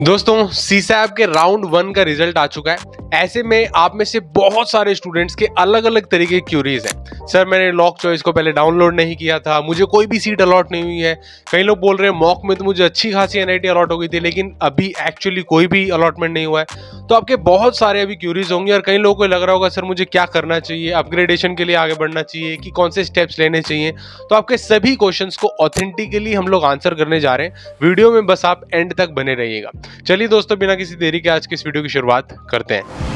दोस्तों सीसैप के राउंड 1 का रिजल्ट आ चुका है। ऐसे में आप में से बहुत सारे स्टूडेंट्स के अलग अलग तरीके की क्यूरीज हैं। सर मैंने लॉक चॉइस को पहले डाउनलोड नहीं किया था, मुझे कोई भी सीट अलॉट नहीं हुई है। कई लोग बोल रहे हैं मॉक में तो मुझे अच्छी खासी एनआईटी अलॉट हो गई थी, लेकिन अभी एक्चुअली कोई भी अलॉटमेंट नहीं हुआ है। तो आपके बहुत सारे अभी क्यूरीज होंगे और कई लोगों को लग रहा होगा सर मुझे क्या करना चाहिए, अपग्रेडेशन के लिए आगे बढ़ना चाहिए कि कौन से स्टेप्स लेने चाहिए। तो आपके सभी क्वेश्चंस को ऑथेंटिकली हम लोग आंसर करने जा रहे हैं। वीडियो में बस आप एंड तक बने रहिएगा। चलिए दोस्तों, बिना किसी देरी के आज की इस वीडियो की शुरुआत करते हैं।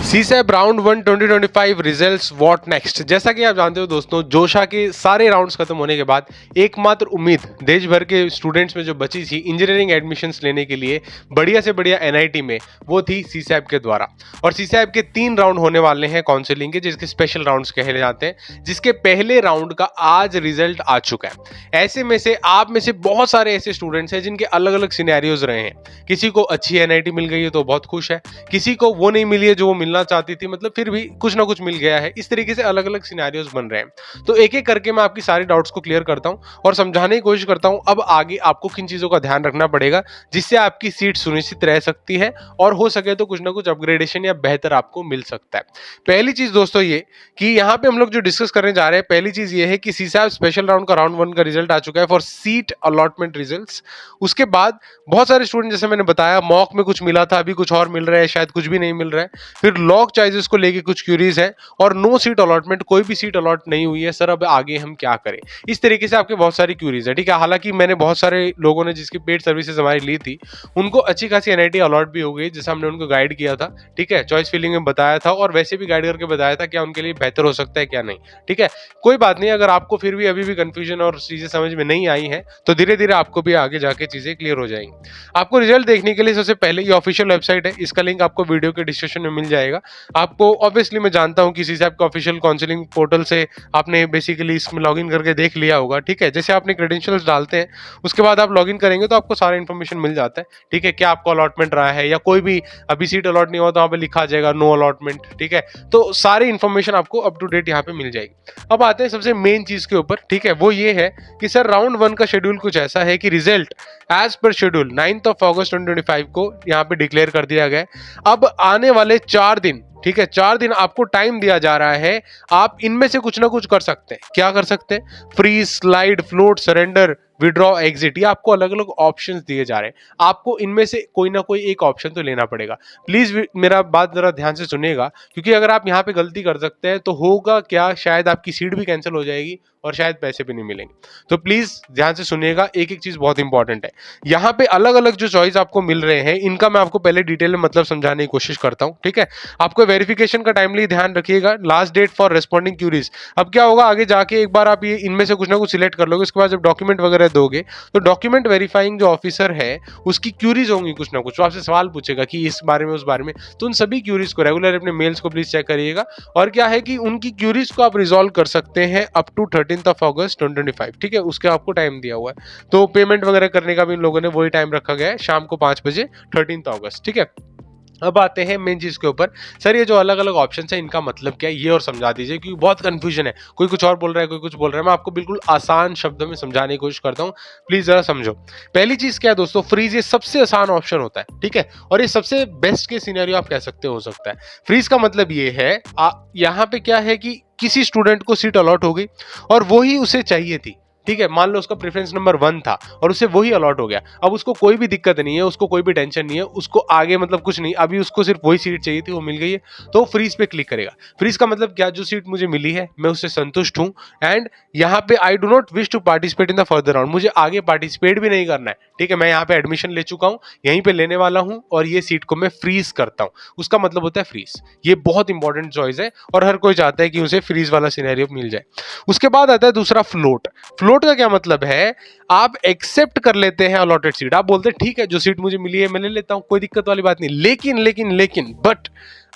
सीसैप राउंड 1 2025 रिजल्ट्स व्हाट नेक्स्ट। जैसा कि आप जानते हो दोस्तों, जोशा के सारे राउंड्स खत्म होने के बाद एकमात्र उम्मीद देश भर के स्टूडेंट्स में जो बची थी इंजीनियरिंग एडमिशन्स लेने के लिए बढ़िया से बढ़िया एनआईटी में, वो थी सीसैप के द्वारा। और सीसैप के 3 राउंड होने वाले हैं काउंसलिंग के, जिसके स्पेशल राउंड्स कहे जाते हैं, जिसके पहले राउंड का आज रिजल्ट आ चुका है। ऐसे में से आप में से बहुत सारे ऐसे स्टूडेंट्स हैं जिनके अलग अलग सिनेरियोज रहे हैं। किसी को अच्छी एनआईटी मिल गई है तो बहुत खुश है, किसी को वो नहीं मिली है जो वो मिलना चाहती थी, मतलब फिर भी कुछ ना कुछ मिल गया है। इस तरीके से अलग अलग सिनेरियोज बन रहे हैं। तो एक एक करके मैं आपकी सारी डाउट्स को क्लियर करता हूं और समझाने की कोशिश करता हूं अब आगे आपको किन चीजों का ध्यान रखना पड़ेगा जिससे आपकी सीट सुनिश्चित रह सकती है और हो सके तो कुछ ना कुछ अपग्रेडेशन या बेहतर आपको मिल सकता है। पहली चीज दोस्तों ये कि यहाँ पे हम लोग जो डिस्कस करने जा रहे हैं, पहली चीज ये है कि सीसैप स्पेशल राउंड का राउंड 1 का रिजल्ट आ चुका है फॉर सीट अलॉटमेंट रिजल्ट्स। उसके बाद बहुत सारे स्टूडेंट, जैसे मैंने बताया, मॉक में कुछ मिला था, अभी कुछ और मिल रहा है, शायद कुछ भी नहीं मिल रहा है। फिर लॉक चॉइसेस को लेके कुछ क्यूरीज है और नो सीट अलॉटमेंट, कोई भी सीट अलॉट नहीं हुई है। सर अब आगे हम क्या करें, इस तरीके से आपके बहुत सारी क्यूरीज है। ठीक है, हालांकि मैंने बहुत सारे लोगों ने जिसकी पेड सर्विसेज हमारी ली थी उनको अच्छी खासी एनआईटी अलॉट भी हो गई, जैसा हमने उनको गाइड किया था। ठीक है, चॉइस फिलिंग में बताया था और वैसे भी गाइड करके बताया था क्या उनके लिए बेहतर हो सकता है क्या नहीं। ठीक है, कोई बात नहीं, अगर आपको फिर भी अभी भी कंफ्यूजन और चीजें समझ में नहीं आई है तो धीरे धीरे आपको भी आगे जाके चीजें क्लियर हो जाएंगी। आपको रिजल्ट देखने के लिए सबसे पहले ये ऑफिशियल वेबसाइट है, इसका लिंक आपको वीडियो के डिस्क्रिप्शन में मिल जाएगा। आपको ऑब्वियसली मैं जानता हूं कि सीसैप का ऑफिशियल काउंसलिंग पोर्टल से आपने बेसिकली इसमें लॉगिन करके देख लिया होगा। ठीक है, जैसे आपने क्रेडेंशियल्स डालते हैं उसके बाद आप लॉगिन करेंगे तो आपको सारा इन्फॉर्मेशन मिल जाता है। ठीक है, क्या आपको अलॉटमेंट रहा है या कोई भी अभी सीट अलॉट नहीं हुआ तो वहाँ पे लिखा आ जाएगा नो अलॉटमेंट। ठीक है, तो सारी इन्फॉर्मेशन आपको अप टू डेट यहाँ पे मिल जाएगी। अब आते हैं सबसे मेन चीज के ऊपर। ठीक है, वो ये है कि सर राउंड 1 का शेड्यूल कुछ ऐसा है कि रिजल्ट एज पर शेड्यूल 9 अगस्त 2025 को यहाँ पे डिक्लेयर कर दिया गया है। अब आने वाले 4 दिन, ठीक है, 4 दिन आपको टाइम दिया जा रहा है। आप इनमें से कुछ ना कुछ कर सकते हैं। क्या कर सकते हैं? Freeze, slide, float, surrender, withdraw, exit, ये आपको अलग अलग ऑप्शंस दिए जा रहे हैं। आपको इनमें से कोई ना कोई एक ऑप्शन तो लेना पड़ेगा। प्लीज मेरा बात जरा ध्यान से सुनिएगा, क्योंकि अगर आप यहाँ पे गलती कर सकते हैं तो होगा क्या, शायद आपकी सीट भी कैंसिल हो जाएगी और शायद पैसे भी नहीं मिलेंगे। तो प्लीज ध्यान से सुनिएगा, एक एक चीज बहुत इंपॉर्टेंट है। यहाँ पे अलग अलग जो चॉइस आपको मिल रहे हैं इनका मैं आपको पहले डिटेल में मतलब समझाने की कोशिश करता हूँ। ठीक है, आपको वेरिफिकेशन का टाइमली ध्यान रखिएगा। Last date for responding queries. अब क्या होगा, आगे जाके एक बार आप ये इनमें से कुछ ना कुछ सिलेक्ट कर लोगे, उसके बाद जब डॉक्यूमेंट वगैरह दोगे तो डॉक्यूमेंट वेरीफाइंग जो ऑफिसर है उसकी क्यूरीज होंगी कुछ ना कुछ, वो आपसे सवाल पूछेगा कि इस बारे में उस बारे में। तो उन सभी क्यूरीज को रेगुलर अपने मेल्स को प्लीज चेक करिएगा। और क्या है कि उनकी क्यूरीज को आप रिजॉल्व कर सकते हैं अप टू 13 अगस्त 2025। ठीक है, उसके आपको टाइम दिया हुआ है। तो पेमेंट वगैरह करने का भी इन लोगों ने वही टाइम रखा गया है, शाम को 5 बजे 13 अगस्त। ठीक है, अब आते हैं मेन चीज के ऊपर। सर ये जो अलग अलग ऑप्शन है इनका मतलब क्या है, ये और समझा दीजिए, क्योंकि बहुत कंफ्यूजन है। कोई कुछ और बोल रहा है, कोई कुछ बोल रहा है। मैं आपको बिल्कुल आसान शब्दों में समझाने की कोशिश करता हूँ, प्लीज जरा समझो। पहली चीज क्या है दोस्तों, फ्रीज ये सबसे आसान ऑप्शन होता है। ठीक है, और ये सबसे बेस्ट के सिनेरियो आप कह सकते हो सकता है। फ्रीज का मतलब ये है, यहाँ पे क्या है कि किसी स्टूडेंट को सीट अलॉट हो गई और वही उसे चाहिए थी। ठीक है, मान लो उसका प्रेफरेंस नंबर 1 था और उसे वही अलॉट हो गया। अब उसको कोई भी दिक्कत नहीं है, उसको कोई भी टेंशन नहीं है, उसको आगे मतलब कुछ नहीं, अभी उसको सिर्फ वही सीट चाहिए थी, वो मिल गई है, तो फ्रीज पे क्लिक करेगा। फ्रीज का मतलब क्या, जो सीट मुझे मिली है मैं उससे संतुष्ट हूं एंड यहाँ पे I do not wish to participate in the further round, मुझे आगे पार्टिसिपेट भी नहीं करना है। ठीक है, मैं यहाँ पे एडमिशन ले चुका हूँ, यहीं पे लेने वाला हूँ और ये सीट को मैं फ्रीज करता हूँ, उसका मतलब होता है फ्रीज। ये बहुत इंपॉर्टेंट चॉइस है और हर कोई चाहता है कि उसे फ्रीज वाला सिनेरियो मिल जाए। उसके बाद आता है दूसरा फ्लोट। फ्लोट का क्या मतलब है, आप एक्सेप्ट कर लेते हैं अलॉटेड सीट। आप बोलते हैं ठीक है, जो सीट मुझे मिली है मैं ले लेता हूं, कोई दिक्कत वाली बात नहीं। लेकिन लेकिन लेकिन but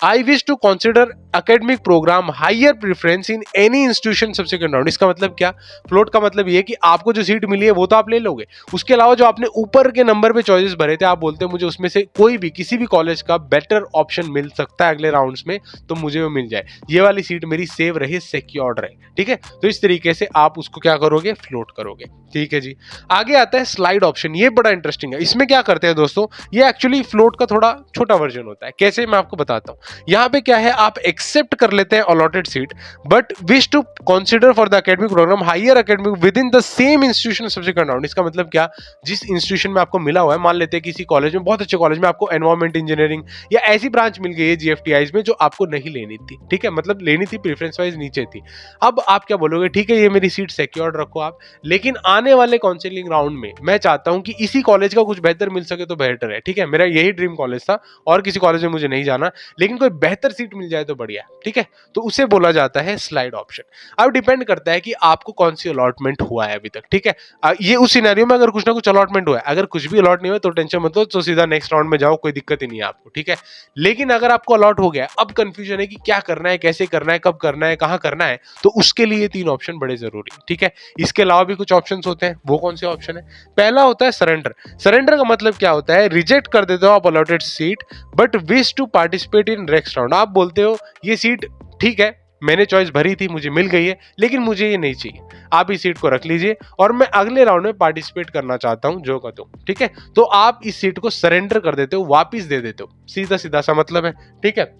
I wish to consider academic programme higher preference in any institution subsequent round. इसका मतलब क्या? फ्लोट का मतलब ये है कि आपको जो सीट मिली है वो तो आप ले लोगे, उसके अलावा जो आपने ऊपर के नंबर पे चॉइसेस भरे थे, आप बोलते हैं मुझे उसमें से कोई भी किसी भी कॉलेज का बेटर ऑप्शन मिल सकता है अगले राउंड्स में, तो मुझे वो मिल जाए, ये वाली सीट मेरी सेव रहे, सिक्योर्ड रहे, ठीक है। तो इस तरीके से आप उसको क्या करोगे? फ्लोट करोगे, ठीक है जी। आगे आता है स्लाइड ऑप्शन। ये बड़ा इंटरेस्टिंग है। इसमें क्या करते हैं दोस्तों, ये एक्चुअली फ्लोट का थोड़ा छोटा वर्जन होता है। कैसे, मैं आपको बताता हूं। यहां पे क्या है, आप एक्सेप्ट कर लेते हैं allotted seat but wish to consider for the academic programme higher academic within the same institution subsequent round. इसका मतलब क्या, जिस इंस्टीट्यूशन में आपको मिला हुआ है, मान लेते हैं किसी कॉलेज में, बहुत अच्छे कॉलेज में आपको एनवायरमेंट इंजीनियरिंग या ऐसी ब्रांच मिल गई है जीएफटीआईज में जो आपको नहीं लेनी थी, ठीक है, मतलब लेनी थी, प्रेफरेंस वाइज नीचे थी। अब आप क्या बोलोगे, ठीक है ये मेरी सीट सिक्योर्ड रखो आप, लेकिन आने वाले काउंसलिंग राउंड में मैं चाहता हूं कि इसी कॉलेज का कुछ बेहतर मिल सके तो बेहतर है, ठीक है, मेरा यही ड्रीम कॉलेज था और किसी कॉलेज में मुझे नहीं जाना, लेकिन कोई बेहतर सीट मिल जाए तो बढ़िया, ठीक है। तो उसे बोला जाता है स्लाइड ऑप्शन। अब डिपेंड करता है कि आपको कौन सी अलॉटमेंट हुआ है अभी तक, ठीक है। ये उस सिनेरियो में अगर कुछ ना कुछ अलॉटमेंट हुआ है, अगर कुछ भी अलॉट नहीं हुआ तो टेंशन मत लो, तो सीधा नेक्स्ट राउंड में जाओ, कोई दिक्कत ही नहीं है आपको, ठीक है। लेकिन अगर आपको अलॉट हो गया, अब कंफ्यूजन है कि क्या करना है, कैसे करना है, कब करना है, कहां करना है, तो उसके लिए 3 ऑप्शन बड़े जरूरी है, ठीक है। इसके अलावा भी कुछ ऑप्शन होते हैं, वो कौन से ऑप्शन है? पहला होता है सरेंडर। सरेंडर का मतलब क्या होता है, रिजेक्ट कर देते हो आप allotted seat but wish to participate in next round. आप बोलते हो ये सीट ठीक है, मैंने चॉइस भरी थी, मुझे मिल गई है, लेकिन मुझे ये नहीं चाहिए, आप इस सीट को रख लीजिए और मैं अगले राउंड में पार्टिसिपेट करना चाहता हूं, जो का तो, ठीक है। तो आप इस सीट को सरेंडर कर देते हो, वापिस दे देते हो, सीधा सीधा सा मतलब है, ठीक है।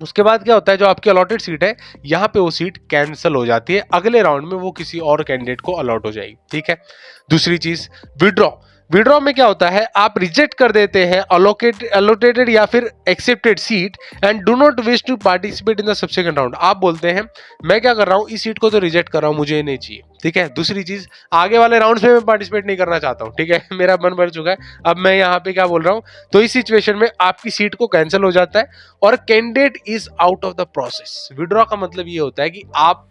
उसके बाद क्या होता है, जो आपकी अलॉटेड सीट है, यहां पे वो सीट कैंसिल हो जाती है, अगले राउंड में वो किसी और कैंडिडेट को अलॉट हो जाएगी, ठीक है। दूसरी चीज, विड्रॉ। विड्रॉ में क्या होता है, आप रिजेक्ट कर देते हैं अलोकेटेड या फिर accepted seat and do not wish to participate in the subsequent round. आप बोलते हैं मैं क्या कर रहा हूं, इस सीट को तो रिजेक्ट कर रहा हूं, मुझे नहीं चाहिए, ठीक है। दूसरी चीज, आगे वाले राउंड्स में मैं पार्टिसिपेट नहीं करना चाहता हूं, ठीक है, मेरा मन भर चुका है, अब मैं यहाँ पे क्या बोल रहा हूं, तो इस सिचुएशन में आपकी सीट को कैंसिल हो जाता है और candidate is out of the process. Withdraw का मतलब ये होता है कि आप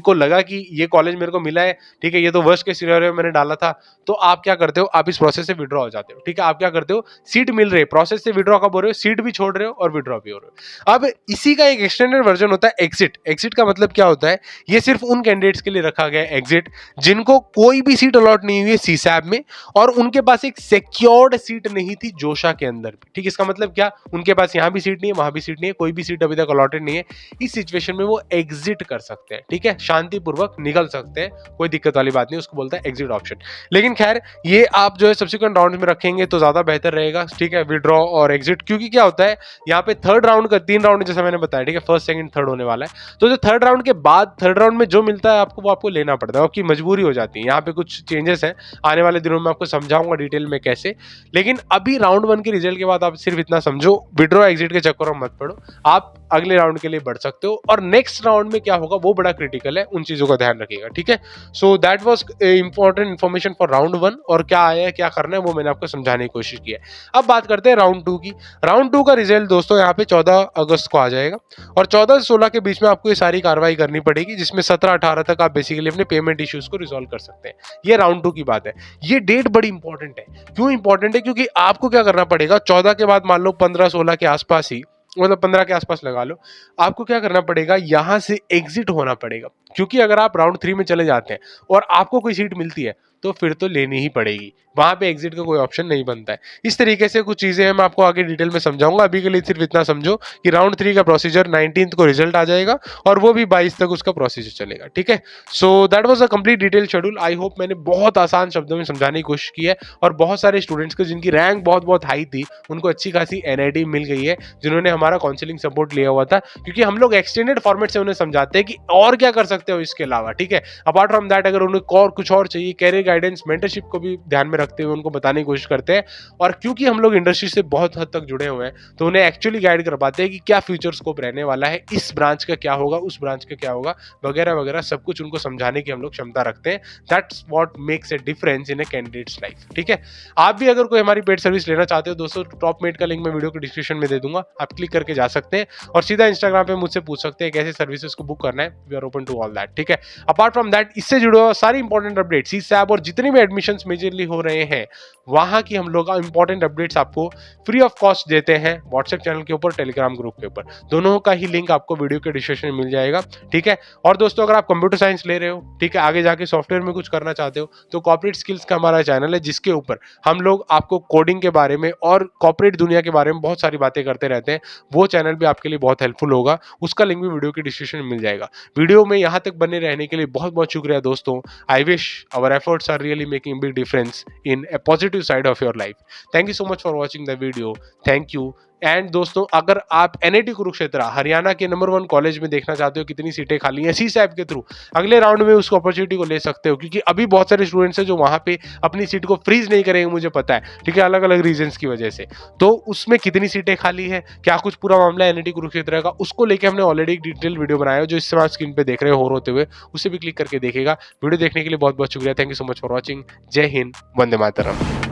को लगा कि ये कॉलेज मेरे को मिला है, ठीक है, ये तो वर्स्ट के सिनेरियो में मैंने डाला था, तो आप क्या करते हो, आप इस प्रोसेस से विड्रॉ हो जाते हो, ठीक है। आप क्या करते हो, सीट मिल रही है, प्रोसेस से विड्रॉ कब हो रहे हो, सीट भी छोड़ रहे हो और विड्रॉ भी हो रहे हो। अब इसी का एक एक्सटेंडेड वर्जन होता है एग्जिट। एग्जिट का मतलब क्या होता है, ये सिर्फ उन कैंडिडेट्स के लिए रखा गया है एग्जिट जिनको कोई भी सीट अलॉट नहीं हुई है सीसैब में और उनके पास एक सिक्योर्ड सीट नहीं थी जोशा के अंदर भी, ठीक है। इसका मतलब क्या, उनके पास यहाँ भी सीट नहीं है, वहां भी सीट नहीं है, कोई भी सीट अभी तक अलॉटेड नहीं है, इस सिचुएशन में वो एग्जिट कर सकते हैं, ठीक है, शांतिपूर्वक निकल सकते हैं, कोई दिक्कत वाली बात नहीं, उसको बोलता है एग्जिट ऑप्शन। लेकिन खैर ये आप जो है सब्सिक्वेंट राउंड में रखेंगे तो ज्यादा बेहतर रहेगा, ठीक है, विड्रॉ और एग्जिट, क्योंकि क्या होता है यहाँ पे थर्ड राउंड का 3 राउंड जैसा मैंने बताया, ठीक है, फर्स्ट सेकंड थर्ड होने वाला है, तो जो थर्ड राउंड के बाद थर्ड राउंड में जो मिलता है आपको, वो आपको लेना पड़ता है, आपकी मजबूरी हो जाती है। यहाँ पे कुछ चेंजेस हैं, आने वाले दिनों में आपको समझाऊंगा डिटेल में कैसे, लेकिन अभी राउंड 1 के रिजल्ट के बाद आप सिर्फ इतना समझो, विड्रॉ एग्जिट के चक्कर में मत पड़ो, आप अगले राउंड के लिए बढ़ सकते हो और नेक्स्ट राउंड में क्या होगा वो बड़ा क्रिटिकल है, उन चीजों का ध्यान रखिएगा, ठीक है। So that was important information for round 1 और क्या आया है, क्या करना है, वो मैंने आपको समझाने की कोशिश की है। अब बात करते हैं राउंड 2 की। राउंड 2 का रिजल्ट दोस्तों यहाँ पे 14 अगस्त को आ जाएगा और 14 से 16 के बीच में आपको ये सारी कार्रवाई करनी पड़ेगी, जिसमें 17-18 तक आप बेसिकली अपने पेमेंट इश्यूज को रिजॉल्व कर सकते हैं। ये राउंड 2 की बात है। ये डेट बड़ी इंपॉर्टेंट है। क्यों इंपॉर्टेंट है, क्योंकि आपको क्या करना पड़ेगा, 14 के बाद मान लो 15-16 के आसपास ही, मतलब 15 के आसपास लगा लो, आपको क्या करना पड़ेगा, यहां से एग्जिट होना पड़ेगा, क्योंकि अगर आप राउंड 3 में चले जाते हैं और आपको कोई सीट मिलती है तो फिर तो लेनी ही पड़ेगी, वहां पे एग्जिट का कोई ऑप्शन नहीं बनता है। इस तरीके से कुछ चीजें हैं, मैं आपको आगे डिटेल में समझाऊंगा। अभी के लिए सिर्फ इतना समझो कि राउंड 3 का प्रोसीजर 19 को रिजल्ट आ जाएगा और वो भी 22 तक उसका प्रोसीजर चलेगा, ठीक है। So that was a complete detail schedule. I hope मैंने बहुत आसान शब्दों में समझाने की कोशिश की है और बहुत सारे स्टूडेंट्स को जिनकी रैंक बहुत बहुत हाई थी उनको अच्छी खासी एनआईटी मिल गई है, जिन्होंने हमारा काउंसलिंग सपोर्ट लिया हुआ था, क्योंकि हम लोग एक्सटेंडेड फॉर्मेट से उन्हें समझाते हैं कि और क्या कर सकते हो इसके अलावा, ठीक है। अपार्ट फ्रॉम दैट अगर उन्हें और कुछ और चाहिए, कैरियर गाइडेंस, मेंटरशिप को भी ध्यान में रखते हुए उनको बताने की कोशिश करते हैं। और क्योंकि हम लोग इंडस्ट्री से बहुत हद तक जुड़े हुए हैं तो उन्हें एक्चुअली गाइड कर पाते हैं कि क्या फ्यूचर स्कोप रहने वाला है, इस ब्रांच का क्या होगा, उस ब्रांच का क्या होगा, वगैरह वगैरह सब कुछ उनको समझाने की हम लोग क्षमता रखते हैं। That's what makes a difference in A candidates life, ठीक है। आप भी अगर कोई हमारी पेड सर्विस लेना चाहते हो दोस्तों, टॉप मेट का लिंक मैं वीडियो के डिस्क्रिप्शन में दे दूंगा, आप क्लिक करके जा सकते हैं और सीधा इंस्टाग्राम पे मुझसे पूछ सकते हैं कैसे सर्विसेज को बुक करना है। We are open to all that, ठीक है। अपार्ट फ्रॉम दैट इससे जुड़े हुए सारी इंपॉर्टेंट अपडेट सीसैब और और जितने भी एडमिशंस मेजरली हो रहे हैं वहां की हम लोग इंपॉर्टेंट अपडेट्स आपको फ्री ऑफ कॉस्ट देते हैं व्हाट्सएप चैनल के ऊपर, टेलीग्राम ग्रुप के ऊपर। दोनों का ही लिंक आपको वीडियो के डिस्क्रिप्शन में मिल जाएगा, ठीक है। और दोस्तों अगर आप कंप्यूटर साइंस ले रहे हो, ठीक है, आगे जाके सॉफ्टवेयर में कुछ करना चाहते हो, तो कॉर्पोरेट स्किल्स का हमारा चैनल है जिसके ऊपर हम लोग आपको कोडिंग के बारे में और कॉर्पोरेट दुनिया के बारे में बहुत सारी बातें करते रहते हैं। वो चैनल भी आपके लिए बहुत हेल्पफुल होगा, उसका लिंक भी वीडियो के डिस्क्रिप्शन में मिल जाएगा। वीडियो में यहाँ तक बने रहने के लिए बहुत बहुत शुक्रिया दोस्तों। I wish our efforts are really making big difference in a positive side of your life. Thank you so much for watching the video, thank you. And दोस्तों अगर आप एनआईटी कुरुक्षेत्र हरियाणा के नंबर 1 कॉलेज में देखना चाहते हो कितनी सीटें खाली हैं, सीसैप के थ्रू अगले राउंड में उस अपॉर्चुनिटी को ले सकते हो, क्योंकि अभी बहुत सारे स्टूडेंट्स हैं जो वहां पे अपनी सीट को फ्रीज नहीं करेंगे, मुझे पता है, ठीक है, अलग अलग रीजंस की वजह से। तो उसमें कितनी सीटें खाली है, क्या कुछ पूरा मामला एनआईटी कुरुक्षेत्र का, उसको लेकर हमने ऑलरेडी एक डिटेल वीडियो बनाया है जो इस समय स्क्रीन पे देख रहे हो होते हुए, उसे भी क्लिक करके देखेगा। वीडियो देखने के लिए बहुत बहुत शुक्रिया, thank you so much for watching. जय हिंद, वंदे मातरम।